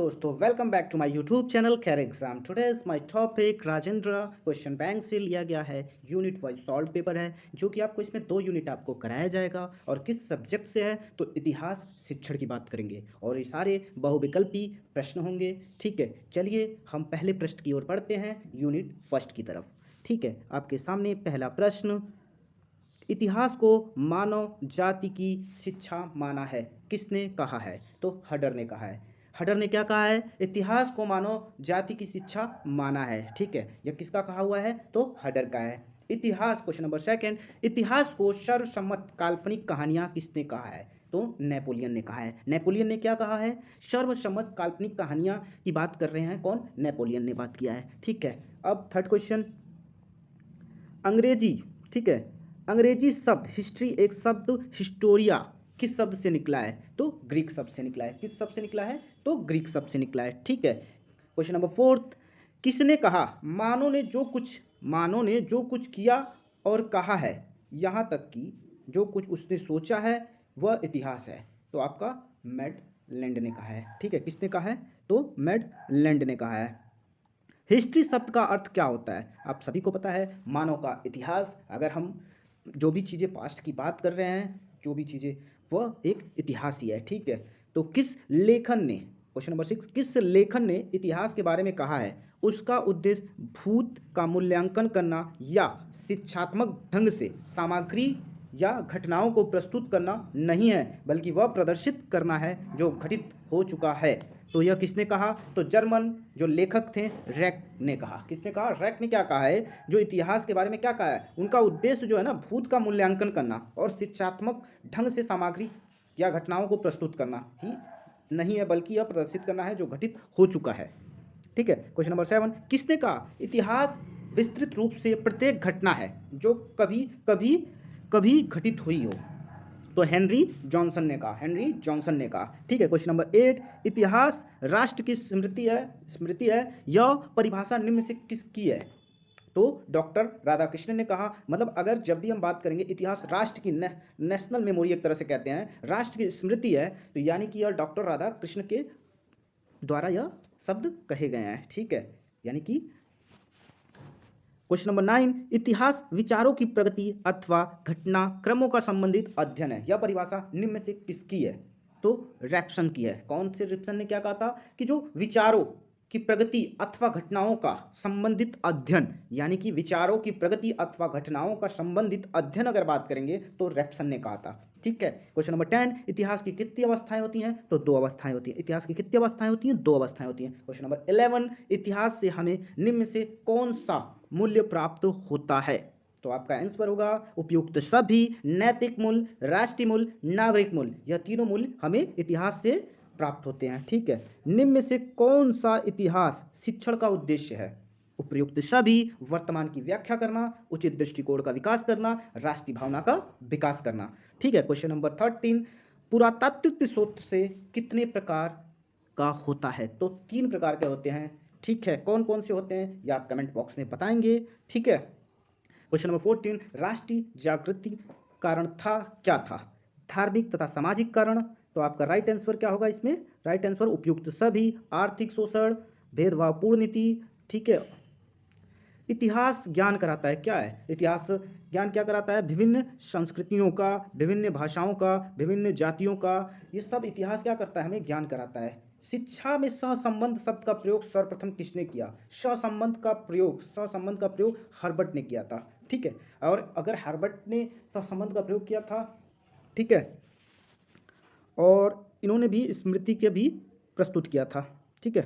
दोस्तों, welcome back to my YouTube channel खैर exam. Today is my topic Rajendra. Question bank से लिया गया है, यूनिट वाइज सॉल्व पेपर है जो कि आपको इसमें 2 यूनिट आपको कराया जाएगा। और किस सब्जेक्ट से है तो इतिहास शिक्षण की बात करेंगे और ये सारे बहुविकल्पी प्रश्न होंगे। ठीक है, चलिए हम पहले प्रश्न की ओर बढ़ते हैं, यूनिट फर्स्ट की तरफ। ठीक है, आपके सामने पहला प्रश्न, इतिहास को मानव जाति की शिक्षा माना है, किसने कहा है? तो हडर ने कहा है। हडर ने क्या कहा है? इतिहास को मानव जाति की शिक्षा माना है। ठीक है, यह किसका कहा हुआ है? तो हडर का है। इतिहास, क्वेश्चन नंबर सेकंड, इतिहास को सर्वसम्मत काल्पनिक कहानियां किसने कहा है? तो नेपोलियन ने कहा है। नेपोलियन ने क्या कहा है? सर्वसम्मत काल्पनिक कहानियां की बात कर रहे हैं कौन? नेपोलियन ने बात किया है। ठीक है, अब थर्ड क्वेश्चन, अंग्रेजी। ठीक है, अंग्रेजी शब्द हिस्ट्री, एक शब्द हिस्टोरिया किस शब्द से निकला है? तो ग्रीक शब्द से निकला है। किस शब्द से निकला है? तो ग्रीक शब्द से निकला है। ठीक है, क्वेश्चन नंबर फोर्थ, किसने कहा मानव ने जो कुछ किया और कहा है, यहाँ तक कि जो कुछ उसने सोचा है वह इतिहास है? तो आपका मैड लैंड ने कहा है। ठीक है, किसने कहा है? तो मैड लैंड ने कहा है। हिस्ट्री शब्द का अर्थ क्या होता है? आप सभी को पता है, मानव का इतिहास। अगर हम जो भी चीज़ें पास्ट की बात कर रहे हैं, जो भी चीज़ें, वह एक इतिहास ही है। ठीक है, तो किस लेखन ने, क्वेश्चन नंबर 6, किस लेखन ने इतिहास के बारे में कहा है उसका उद्देश्य भूत का मूल्यांकन करना या शिक्षात्मक ढंग से सामग्री या घटनाओं को प्रस्तुत करना नहीं है, बल्कि वह प्रदर्शित करना है जो घटित हो चुका है? तो यह किसने कहा? तो जर्मन जो लेखक थे, रैक ने कहा। किसने कहा? रैक ने क्या कहा है? जो इतिहास के बारे में क्या कहा है, उनका उद्देश्य जो है ना, भूत का मूल्यांकन करना और शिक्षात्मक ढंग से सामग्री या घटनाओं को प्रस्तुत करना ही नहीं है, बल्कि यह प्रदर्शित करना है जो घटित हो चुका है। ठीक है, क्वेश्चन नंबर 7, किसने कहा इतिहास विस्तृत रूप से प्रत्येक घटना है जो कभी कभी कभी घटित हुई हो? तो हेनरी जॉनसन ने कहा। हेनरी जॉनसन ने कहा। ठीक है, क्वेश्चन नंबर 8, इतिहास राष्ट्र की स्मृति है यह परिभाषा निम्न से किसकी है? तो डॉक्टर राधाकृष्णन ने कहा। मतलब अगर जब भी हम बात करेंगे इतिहास राष्ट्र की नेशनल मेमोरी एक तरह से कहते हैं, राष्ट्र की स्मृति है, तो यानी कि यह डॉक्टर राधाकृष्ण के द्वारा यह शब्द कहे गए हैं। ठीक है, यानी कि क्वेश्चन नंबर 9, इतिहास विचारों की प्रगति अथवा घटना क्रमों का संबंधित अध्ययन है, यह परिभाषा निम्न में से किसकी है? तो रैप्सन की है। कौन से रैप्सन ने क्या कहा था? कि जो विचारों की प्रगति अथवा घटनाओं का संबंधित अध्ययन, यानी कि विचारों की प्रगति अथवा घटनाओं का संबंधित अध्ययन अगर बात करेंगे तो रैप्सन ने कहा था। ठीक है, क्वेश्चन नंबर 10, इतिहास की कितनी अवस्थाएं होती हैं? तो 2 अवस्थाएं होती हैं। इतिहास की कितनी अवस्थाएं होती हैं? 2 अवस्थाएं होती हैं। क्वेश्चन नंबर 11, इतिहास से हमें निम्न से कौन सा मूल्य प्राप्त होता है? तो आपका आंसर होगा उपयुक्त सभी, नैतिक मूल्य, राष्ट्रीय मूल्य, नागरिक मूल्य। यह तीनों मूल्य हमें इतिहास से प्राप्त होते हैं। ठीक है, निम्न में से कौन सा इतिहास शिक्षण का उद्देश्य है? उपयुक्त सभी, वर्तमान की व्याख्या करना, उचित दृष्टिकोण का विकास करना, राष्ट्रीय भावना का विकास करना। ठीक है, क्वेश्चन नंबर 13, पुरातात्विक स्रोत से कितने प्रकार का होता है? तो 3 प्रकार के होते हैं। ठीक है, कौन कौन से होते हैं या आप कमेंट बॉक्स में बताएंगे। ठीक है, क्वेश्चन नंबर 14, राष्ट्रीय जागृति कारण था क्या था? धार्मिक तथा सामाजिक कारण। तो आपका राइट आंसर क्या होगा इसमें? राइट आंसर उपयुक्त सभी, आर्थिक शोषण, भेदभावपूर्ण नीति। ठीक है, इतिहास ज्ञान कराता है। क्या है इतिहास ज्ञान? क्या कराता है? विभिन्न संस्कृतियों का, विभिन्न भाषाओं का, विभिन्न जातियों का, ये सब इतिहास क्या करता है? हमें ज्ञान कराता है। शिक्षा में सहसंबंध शब्द का प्रयोग सर्वप्रथम किसने किया? सहसंबंध का प्रयोग हर्बर्ट ने किया था। ठीक है, और अगर हर्बर्ट ने सहसंबंध का प्रयोग किया था, ठीक है, और इन्होंने भी स्मृति के भी प्रस्तुत किया था। ठीक है,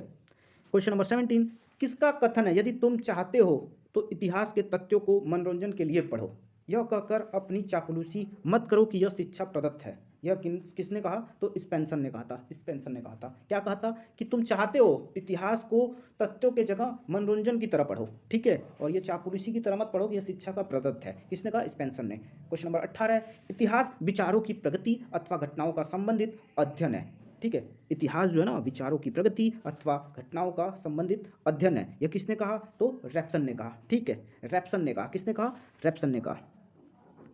क्वेश्चन नंबर 17, किसका कथन है, यदि तुम चाहते हो तो इतिहास के तथ्यों को मनोरंजन के लिए पढ़ो, यह कहकर अपनी चापलूसी मत करो कि यह शिक्षा प्रदत्त है? यह किसने कहा? तो स्पेंसर ने कहा था। स्पेंसर ने कहा था। क्या कहा था? कि तुम चाहते हो इतिहास को तथ्यों के जगह मनोरंजन की तरह पढ़ो। ठीक है, और ये चापलूसी की तरह मत पढ़ो कि यह शिक्षा का प्रदत्त है। किसने कहा? स्पेंसर ने। क्वेश्चन नंबर 18, इतिहास विचारों की प्रगति अथवा घटनाओं का संबंधित अध्ययन है। ठीक है, इतिहास जो है ना, विचारों की प्रगति अथवा घटनाओं का संबंधित अध्ययन है। यह किसने कहा? तो रैप्सन ने कहा। ठीक है, रैप्सन ने कहा। किसने कहा? रैप्सन ने कहा।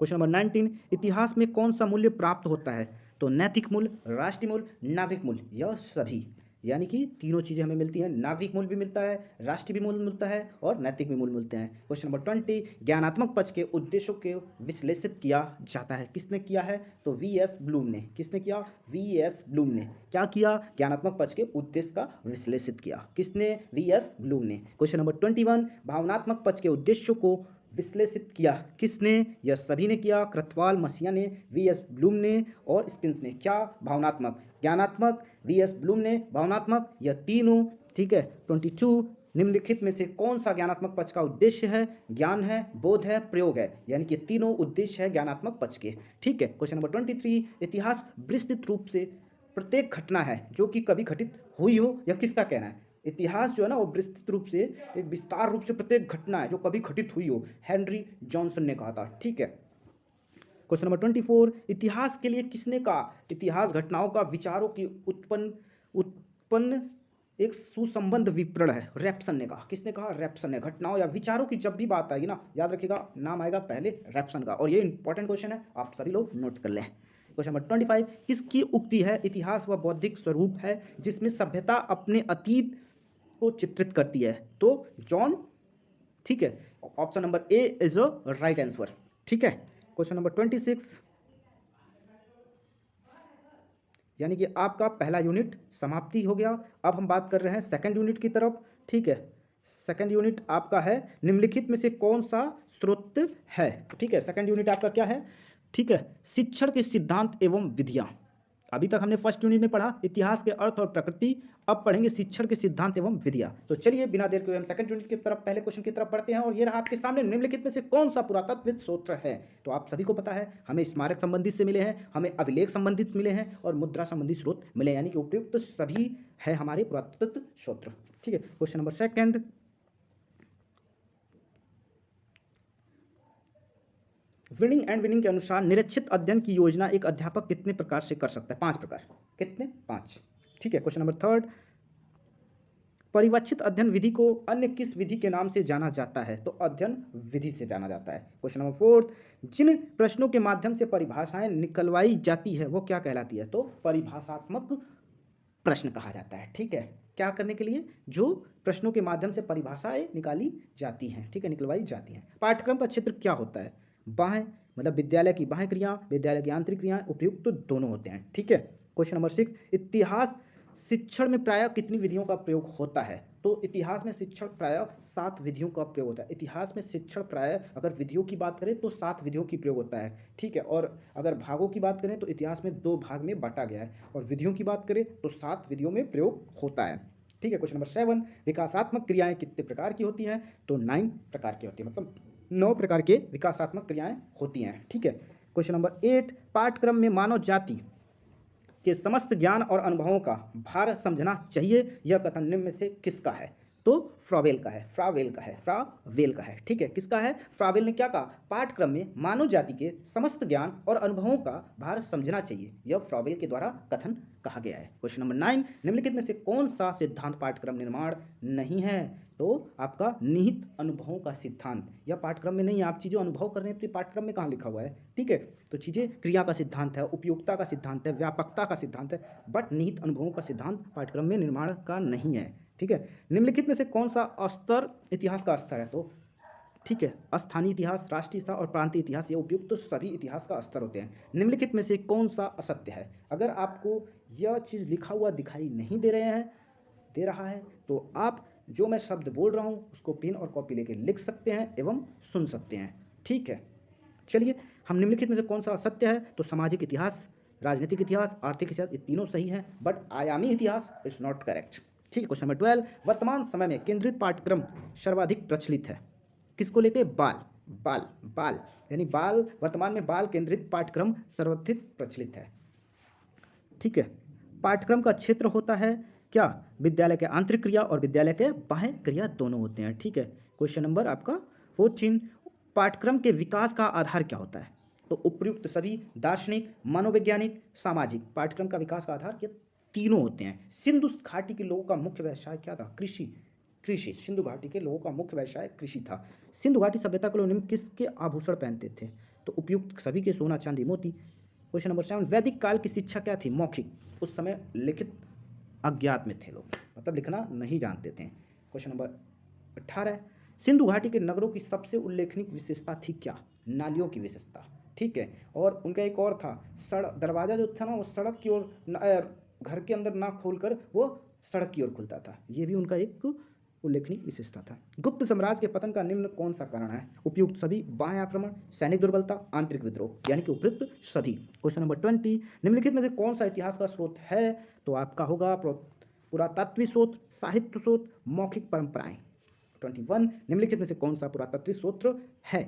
क्वेश्चन नंबर 19, इतिहास में कौन सा मूल्य प्राप्त होता है? तो नैतिक मूल्य, राष्ट्रीय मूल्य, नागरिक मूल्य, यह सभी। यानी कि तीनों चीज़ें हमें मिलती हैं, नागरिक मूल्य भी मिलता है, राष्ट्रीय भी मूल्य मिलता है और नैतिक भी मूल्य मिलते हैं। क्वेश्चन नंबर 20, ज्ञानात्मक पक्ष के उद्देश्यों को विश्लेषित किया जाता है। किसने किया है? तो वी.एस. ब्लूम ने। किसने किया? वी.एस. ब्लूम ने। क्या किया? ज्ञानात्मक पक्ष के उद्देश्य का विश्लेषित किया। किसने? वी.एस. ब्लूम ने। क्वेश्चन नंबर 21, भावनात्मक पक्ष के उद्देश्यों को विश्लेषित किया। किसने? यह सभी ने किया, कृतवाल, मसीहा ने, वी.एस. ब्लूम ने और स्पिंस ने। क्या? भावनात्मक, ज्ञानात्मक, वी.एस. ब्लूम ने, भावनात्मक, यह तीनों। ठीक है। 22, निम्नलिखित में से कौन सा ज्ञानात्मक पक्ष का उद्देश्य है? ज्ञान है, बोध है, प्रयोग है। यानी कि तीनों उद्देश्य है ज्ञानात्मक पक्ष के। ठीक है। क्वेश्चन नंबर 23, इतिहास विस्तृत रूप से प्रत्येक घटना है जो कि कभी घटित हुई हो, यह किसका कहना है? इतिहास जो है ना वो विस्तृत रूप से, एक विस्तार रूप से प्रत्येक घटना है जो कभी घटित हुई हो, हेनरी जॉनसन ने कहा था। ठीक है। क्वेश्चन नंबर 24, इतिहास के लिए किसने कहा? इतिहास घटनाओं का विचारों की उत्पन्न एक सुसंबद्ध विवरण है, रैप्सन ने कहा। किसने कहा? रैप्सन ने। घटनाओं या विचारों की जब भी बात आएगी ना, याद रखिएगा नाम आएगा पहले रैप्सन का, और ये इंपॉर्टेंट क्वेश्चन है, आप सभी लोग नोट कर लें। क्वेश्चन नंबर 25, किसकी उक्ति है इतिहास वह बौद्धिक स्वरूप है जिसमें सभ्यता अपने अतीत को चित्रित करती है? तो जॉन। ठीक है। Option number A is a right answer. ठीक है। क्वेश्चन नंबर 26, यानी कि आपका पहला यूनिट समाप्ति हो गया। अब हम बात कर रहे हैं सेकंड यूनिट की तरफ। ठीक है। सेकंड यूनिट आपका है निम्नलिखित में से कौन सा स्रोत है? ठीक है। सेकंड यूनिट आपका क्या है? ठीक है, शिक्षण के सिद्धांत एवं विधियां। अभी तक हमने फर्स्ट यूनिट में पढ़ा इतिहास के अर्थ और प्रकृति, अब पढ़ेंगे शिक्षण के सिद्धांत एवं विधियां। तो चलिए बिना देर के हम सेकंड यूनिट की तरफ, पहले क्वेश्चन की तरफ पढ़ते हैं, और ये रहा आपके सामने, निम्नलिखित में से कौन सा पुरातत्वविद स्रोत है? तो आप सभी को पता है हमें स्मारक संबंधित से मिले हैं, हमें अभिलेख संबंधित मिले हैं और मुद्रा संबंधित स्रोत मिले, यानी कि उपयुक्त सभी है हमारे पुरातत्व स्रोत। ठीक है। Question number second, winning and winning के अनुसार निरीक्षित अध्ययन की योजना एक अध्यापक कितने प्रकार से कर सकता है? 5 प्रकार। कितने? 5। ठीक है। क्वेश्चन नंबर थर्ड, परिवक्षित अध्ययन विधि को अन्य किस विधि के नाम से जाना जाता है? तो अध्ययन विधि से जाना जाता है। क्वेश्चन नंबर फोर्थ, जिन प्रश्नों के माध्यम से परिभाषाएं निकलवाई जाती है वो क्या कहलाती है? तो परिभाषात्मक प्रश्न कहा जाता है। ठीक है। क्या करने के लिए? जो प्रश्नों के माध्यम से परिभाषाएं निकाली जाती हैं, ठीक है, निकलवाई जाती हैं। पाठ्यक्रम का क्षेत्र क्या होता है? बाह्य, मतलब विद्यालय की बाह्य क्रिया, विद्यालय की आंतरिक क्रियाएं, उपयुक्त तो दोनों होते हैं। ठीक है। क्वेश्चन नंबर 6, इतिहास शिक्षण में प्रायः कितनी विधियों का प्रयोग होता है? तो इतिहास में शिक्षण प्रायः 7 विधियों का प्रयोग होता है। इतिहास में शिक्षण प्रायः, अगर विधियों की बात करें तो 7 विधियों की प्रयोग होता है। ठीक है। और अगर भागों की बात करें तो इतिहास में 2 भाग में बांटा गया है, और विधियों की बात करें तो 7 विधियों में प्रयोग होता है। ठीक है। क्वेश्चन नंबर 7, विकासात्मक क्रियाएं कितने प्रकार की होती हैं? तो 9 प्रकार की होती है, मतलब 9 प्रकार के विकासात्मक क्रियाएं होती हैं। ठीक है। क्वेश्चन नंबर 8, पाठ्यक्रम में मानव जाति के समस्त ज्ञान और अनुभवों का भार समझना चाहिए, यह कथन निम्न में से किसका है? तो फ्रावेल का है, फ्रावेल का है, फ्रावेल का है। ठीक है। किसका है? फ्रावेल ने क्या कहा? पाठ्यक्रम में मानव जाति के समस्त ज्ञान और अनुभवों का भार समझना चाहिए, यह फ्रावेल के द्वारा कथन कहा गया है। क्वेश्चन नंबर 9, निम्नलिखित में से कौन सा सिद्धांत पाठ्यक्रम निर्माण नहीं है? तो आपका निहित अनुभवों का सिद्धांत, यह पाठ्यक्रम में नहीं है। आप चीज़ें अनुभव कर रहे हैं तो ये पाठ्यक्रम में कहाँ लिखा हुआ है? ठीक है। तो चीज़ें क्रिया का सिद्धांत है, उपयोगिता का सिद्धांत है, व्यापकता का सिद्धांत है, बट निहित अनुभवों का सिद्धांत पाठ्यक्रम में निर्माण का नहीं है। ठीक है। निम्नलिखित में से कौन सा स्तर इतिहास का स्तर है? तो ठीक है, स्थानीय इतिहास, राष्ट्रीय इतिहास और प्रांतीय इतिहास, ये उपयुक्त तो सभी इतिहास का स्तर होते हैं। निम्नलिखित में से कौन सा असत्य है? अगर आपको यह चीज़ लिखा हुआ दिखाई नहीं दे रहा है तो आप जो मैं शब्द बोल रहा हूँ उसको पेन और कॉपी लेके लिख सकते हैं एवं सुन सकते हैं। ठीक है। चलिए, हम निम्नलिखित में से कौन सा असत्य है? तो सामाजिक इतिहास, राजनीतिक इतिहास, आर्थिक इतिहास, ये तीनों सही हैं, बट आयामी इतिहास इज नॉट करेक्ट। ठीक है। क्वेश्चन नंबर 12, वर्तमान समय में केंद्रित पाठ्यक्रम सर्वाधिक प्रचलित है, किसको लेके? बाल, बाल, बाल, यानी बाल, वर्तमान में बाल केंद्रित पाठ्यक्रम सर्वाधिक प्रचलित है। ठीक है। पाठ्यक्रम का क्षेत्र होता है क्या? विद्यालय के आंतरिक क्रिया और विद्यालय के बाह्य क्रिया दोनों होते हैं। ठीक है। क्वेश्चन नंबर आपका 14, पाठ्यक्रम के विकास का आधार क्या होता है? तो उपयुक्त सभी, दार्शनिक, मनोवैज्ञानिक, सामाजिक। पाठ्यक्रम का विकास का आधार ये तीनों होते हैं। सिंधु घाटी के लोगों का मुख्य व्यवसाय क्या था? कृषि, कृषि। सिंधु घाटी के लोगों का मुख्य व्यवसाय कृषि था। सिंधु घाटी सभ्यता के लोग निम्न किसके आभूषण पहनते थे? तो उपयुक्त सभी के, सोना, चांदी, मोती। क्वेश्चन नंबर 7, वैदिक काल की शिक्षा क्या थी? मौखिक। उस समय लिखित अज्ञात में थे लोग, मतलब लिखना नहीं जानते थे। क्वेश्चन नंबर 18, सिंधु घाटी के नगरों की सबसे उल्लेखनीय विशेषता थी क्या? नालियों की विशेषता, ठीक है। और उनका एक और था, सड़क, दरवाज़ा जो था ना वो सड़क की ओर घर के अंदर ना खोलकर वो सड़क की ओर खुलता था, ये भी उनका एक उल्लेखनीय विशेषता था। गुप्त साम्राज्य के पतन का निम्न कौन सा कारण है? उपयुक्त सभी, बाह्य आक्रमण, सैनिक दुर्बलता, आंतरिक विद्रोह, यानी कि उपयुक्त सभी। क्वेश्चन नंबर 20, निम्नलिखित में से कौन सा इतिहास का स्रोत है? तो आपका होगा पुरातात्विक स्रोत, साहित्य स्रोत, मौखिक परंपराएं। 21, निम्नलिखित में से कौन सा पुरातात्विक स्रोत है?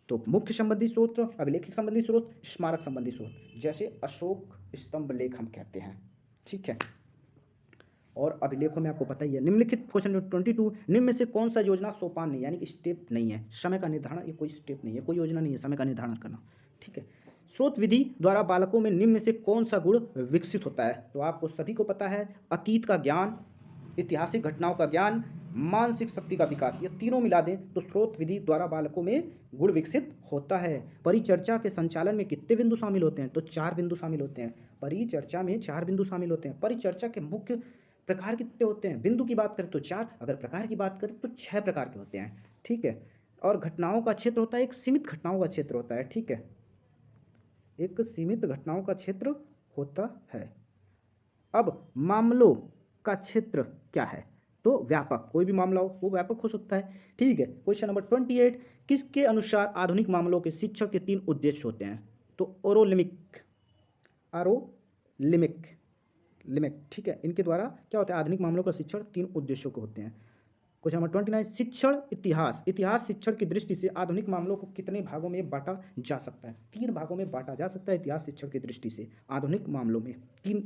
तो मुख्य संबंधी स्रोत, अभिलेखिक संबंधी स्रोत, स्मारक संबंधी स्रोत, जैसे अशोक स्तंभ लेख हम कहते हैं, ठीक है। और अभिलेखों में आपको पता ही है। निम्नलिखित क्वेश्चन 22, निम्न में से कौन सा योजना सोपान नहीं, यानी कि स्टेप नहीं है, समय का निर्धारण, ये कोई स्टेप नहीं है, कोई योजना नहीं है समय का निर्धारण करना, ठीक है। स्रोत विधि द्वारा बालकों में निम्न में से कौन सा गुण विकसित होता है? तो आपको सभी को पता है, अतीत का ज्ञान, ऐतिहासिक घटनाओं का ज्ञान, मानसिक शक्ति का विकास, ये तीनों मिला दें तो स्रोत विधि द्वारा बालकों में गुण विकसित होता है। परिचर्चा के संचालन में कितने बिंदु शामिल होते हैं? तो 4 बिंदु शामिल होते हैं। परिचर्चा में 4 बिंदु शामिल होते हैं। परिचर्चा के मुख्य प्रकार कितने होते हैं? बिंदु की बात करें तो 4, अगर प्रकार की बात करें तो 6 प्रकार के होते हैं, ठीक है। और घटनाओं का क्षेत्र होता है, एक सीमित घटनाओं का क्षेत्र होता है, ठीक है, एक सीमित घटनाओं का क्षेत्र होता है। अब मामलों का क्षेत्र क्या है? तो व्यापक, कोई भी मामला हो वो व्यापक हो सकता है, ठीक है। क्वेश्चन नंबर 28, किसके अनुसार आधुनिक मामलों के शिक्षण के 3 उद्देश्य होते हैं? तो लिमिक, ठीक है, इनके द्वारा क्या होता है? आधुनिक मामलों का शिक्षण 3 उद्देश्यों को होते हैं। क्वेश्चन नंबर 29, शिक्षण इतिहास शिक्षण की दृष्टि से आधुनिक मामलों को कितने भागों में बांटा जा सकता है? 3 भागों में बांटा जा सकता है इतिहास शिक्षण की दृष्टि से आधुनिक मामलों में, 3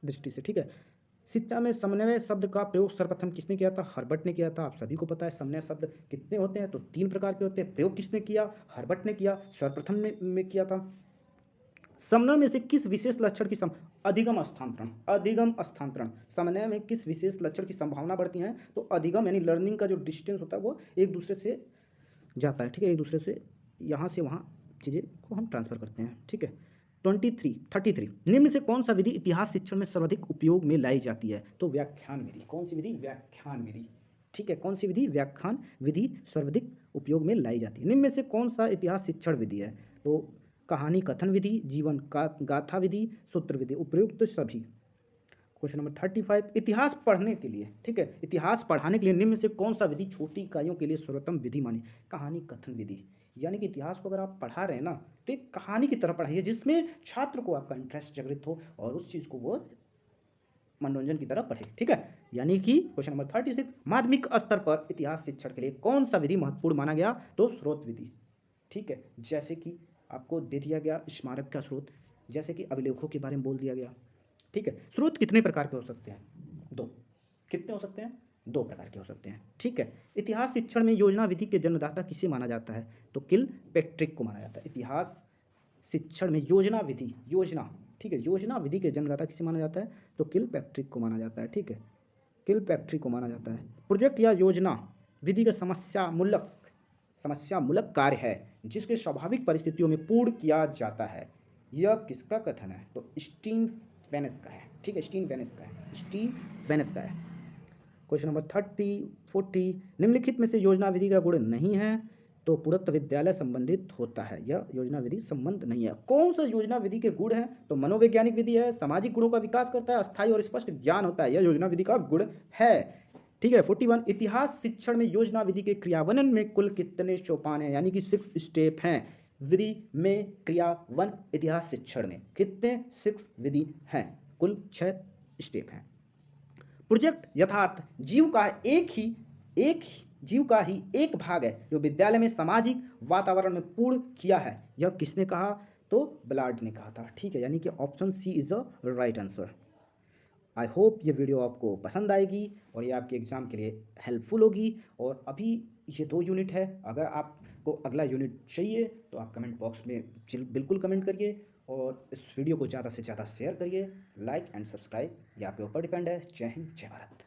दृष्टि से, ठीक है। शिक्षा में समन्वय शब्द का प्रयोग सर्वप्रथम किसने किया था? हर्बर्ट ने किया था, आप सभी को पता है। समन्वय शब्द कितने होते हैं? तो 3 प्रकार के होते हैं। प्रयोग किसने किया? हर्बर्ट ने किया, सर्वप्रथम में किया था। समन्वय में से किस विशेष लक्षण की अधिगम स्थानांतरण, समन्वय में किस विशेष लक्षण की संभावना बढ़ती है? तो अधिगम, यानी लर्निंग का जो डिस्टेंस होता है वो एक दूसरे से जाता है, ठीक है, एक दूसरे से यहाँ से वहाँ चीज़ें को हम ट्रांसफर करते हैं, ठीक है। 33, निम्न से कौन सा विधि इतिहास शिक्षण में सर्वाधिक उपयोग में लाई जाती है? तो व्याख्यान विधि। कौन सी विधि? व्याख्यान विधि, ठीक है। कौन सी विधि? व्याख्यान विधि सर्वाधिक उपयोग में लाई जाती है। निम्न में से कौन सा इतिहास शिक्षण विधि है? तो कहानी कथन विधि, जीवन गाथा विधि, सूत्र विधि, उपयुक्त सभी। क्वेश्चन नंबर 35, इतिहास पढ़ने के लिए, ठीक है, इतिहास पढ़ाने के लिए निम्न में से कौन सा विधि छोटी इकाइयों के लिए सर्वोत्तम विधि मानी? कहानी कथन विधि, यानी कि इतिहास को अगर आप पढ़ा रहे हैं ना तो एक कहानी की तरह पढ़ाइए जिसमें छात्र को आपका इंटरेस्ट जागृत हो और उस चीज़ को वो मनोरंजन की तरह पढ़े, ठीक है। यानी कि क्वेश्चन नंबर 36, माध्यमिक स्तर पर इतिहास शिक्षण के लिए कौन सा विधि महत्वपूर्ण माना गया? तो स्रोत विधि, ठीक है। जैसे कि आपको दे दिया गया स्मारक का स्रोत, जैसे कि अभिलेखों के बारे में बोल दिया गया, ठीक है। स्रोत कितने प्रकार के हो सकते हैं? 2। कितने हो सकते हैं? 2 प्रकार के हो सकते हैं, ठीक है। इतिहास शिक्षण में योजना विधि के जन्मदाता किसे माना जाता है? तो किलपैट्रिक को माना जाता है। इतिहास शिक्षण में योजना, ठीक है, योजना विधि के जन्मदाता किसे माना जाता है? तो किलपैट्रिक को माना जाता है, ठीक है, किलपैट्रिक को माना जाता है। प्रोजेक्ट या योजना विधि का समस्यामूलक कार्य है जिसके स्वाभाविक परिस्थितियों में पूर्ण किया जाता है, यह किसका कथन है? तो स्टीफेनस का है, ठीक है, स्टीफेनस का है। क्वेश्चन नंबर 40, निम्नलिखित में से योजना विधि का गुण नहीं है? तो पुरातत्व विद्यालय संबंधित होता है, यह योजना विधि संबंध नहीं है। कौन सा योजना विधि के गुण है? तो मनोवैज्ञानिक विधि है, सामाजिक गुणों का विकास करता है, अस्थायी और स्पष्ट ज्ञान होता है, यह योजना विधि का गुण है, ठीक है। 41, इतिहास शिक्षण में योजना विधि के क्रियान्वयन में कुल कितने सोपान हैं? यानी कि 6 स्टेप हैं विधि में क्रियान्वयन इतिहास शिक्षण में, कितने? 6 विधि हैं, कुल 6 स्टेप हैं। प्रोजेक्ट यथार्थ जीव का ही एक भाग है जो विद्यालय में सामाजिक वातावरण में पूर्ण किया है, यह किसने कहा? तो ब्लाड ने कहा था, ठीक है, यानी कि option C is the right answer. I hope ये वीडियो आपको पसंद आएगी और ये आपके एग्ज़ाम के लिए हेल्पफुल होगी। और अभी ये 2 यूनिट है, अगर आपको अगला यूनिट चाहिए तो आप कमेंट बॉक्स में बिल्कुल कमेंट करिए और इस वीडियो को ज़्यादा से ज़्यादा शेयर करिए, लाइक एंड सब्सक्राइब, ये आपके ऊपर डिपेंड है। जय हिंद, जय भारत।